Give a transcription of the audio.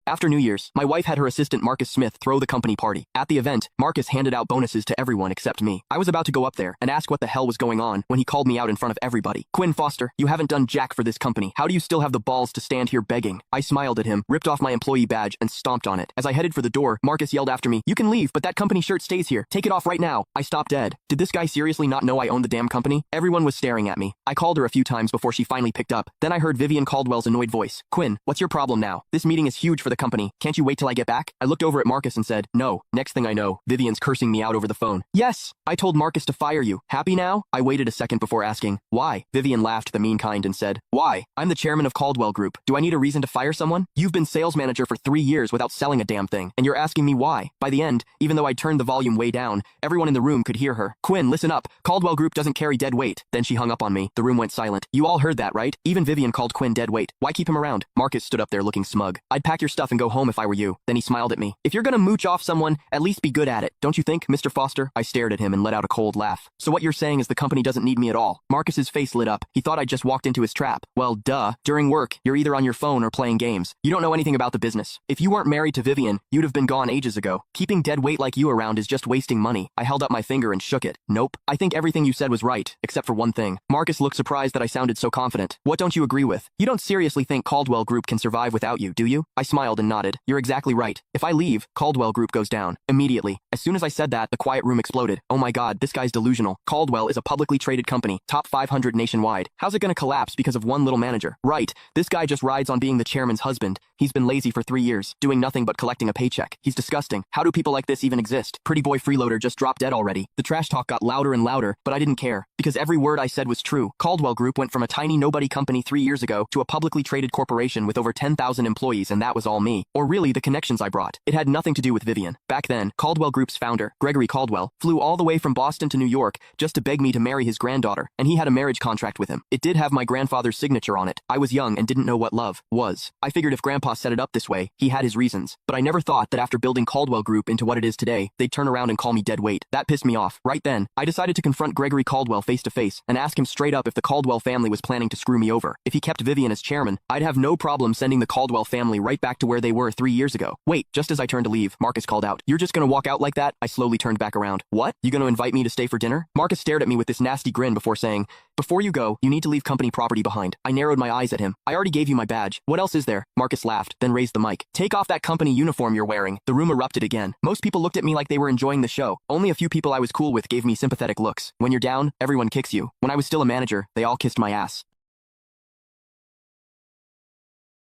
After New Year's, my wife had her assistant Marcus Smith throw the company party. At the event, Marcus handed out bonuses to everyone except me. I was about to go up there and ask what the hell was going on when he called me out in front of everybody. "Quinn Foster, you haven't done jack for this company. How do you still have the balls to stand here begging?" I smiled at him, ripped off my employee badge, and stomped on it. As I headed for the door, Marcus yelled after me, "You can leave, but that company shirt stays here. Take it off right now." I stopped dead. Did this guy seriously not know I owned the damn company? Everyone was staring at me. I called her a few times before she finally picked up. Then I heard Vivian Caldwell's annoyed voice. "Quinn, what's your problem now? This meeting is huge for the company. Can't you wait till I get back?" I looked over at Marcus and said, "No." Next thing I know, Vivian's cursing me out over the phone. "Yes, I told Marcus to fire you. Happy now?" I waited a second before asking, "Why?" Vivian laughed the mean kind and said, "Why? I'm the chairman of Caldwell Group. Do I need a reason to fire someone? You've been sales manager for 3 years without selling a damn thing, and you're asking me why." By the end, even though I turned the volume way down, everyone in the room could hear her. "Quinn, listen up. Caldwell Group doesn't carry dead weight." Then she hung up on me. The room went silent. You all heard that, right? Even Vivian called Quinn dead weight. Why keep him around? Marcus stood up there looking smug. "I'd pack your stuff and go home if I were you." Then he smiled at me. "If you're gonna mooch off someone, at least be good at it. Don't you think, Mr. Foster?" I stared at him and let out a cold laugh. "So what you're saying is the company doesn't need me at all?" Marcus's face lit up. He thought I'd just walked into his trap. "Well, duh. During work, you're either on your phone or playing games. You don't know anything about the business. If you weren't married to Vivian, you'd have been gone ages ago. Keeping dead weight like you around is just wasting money." I held up my finger and shook it. "Nope. I think everything you said was right, except for one thing." Marcus looked surprised that I sounded so confident. "What don't you agree with? You don't seriously think Caldwell Group can survive without you, do you?" I smiled and nodded. "You're exactly right. If I leave, Caldwell Group goes down." Immediately. As soon as I said that, the quiet room exploded. "Oh my god, this guy's delusional. Caldwell is a publicly traded company, top 500 nationwide. How's it gonna collapse because of one little manager?" "Right. This guy just rides on being the chairman's husband. He's been lazy for 3 years, doing nothing but collecting a paycheck. He's disgusting. How do people like this even exist? Pretty boy freeloader just dropped dead already." The trash talk got louder and louder, but I didn't care, because every word I said was true. Caldwell Group went from a tiny nobody company 3 years ago to a publicly traded corporation with over 10,000 employees, and that was all me. Or really, the connections I brought. It had nothing to do with Vivian. Back then, Caldwell Group's founder, Gregory Caldwell, flew all the way from Boston to New York just to beg me to marry his granddaughter, and he had a marriage contract with him. It did have my grandfather's signature on it. I was young and didn't know what love was. I figured if Grandpa set it up this way, he had his reasons. But I never thought that after building Caldwell Group into what it is today, they'd turn around and call me dead weight. That pissed me off. Right then, I decided to confront Gregory Caldwell face to face and ask him straight up if the Caldwell family was planning to screw me over. If he kept Vivian as chairman, I'd have no problem sending the Caldwell family right back to where they were 3 years ago. Wait, just as I turned to leave, Marcus called out, "You're just gonna walk out like that?" I slowly turned back around. "What? You gonna invite me to stay for dinner?" Marcus stared at me with this nasty grin before saying, "Before you go, you need to leave company property behind." I narrowed my eyes at him. "I already gave you my badge. What else is there?" Marcus laughed, then raised the mic. "Take off that company uniform you're wearing." The room erupted again. Most people looked at me like they were enjoying the show. Only a few people I was cool with gave me sympathetic looks. When you're down, everyone kicks you. When I was still a manager, they all kissed my ass.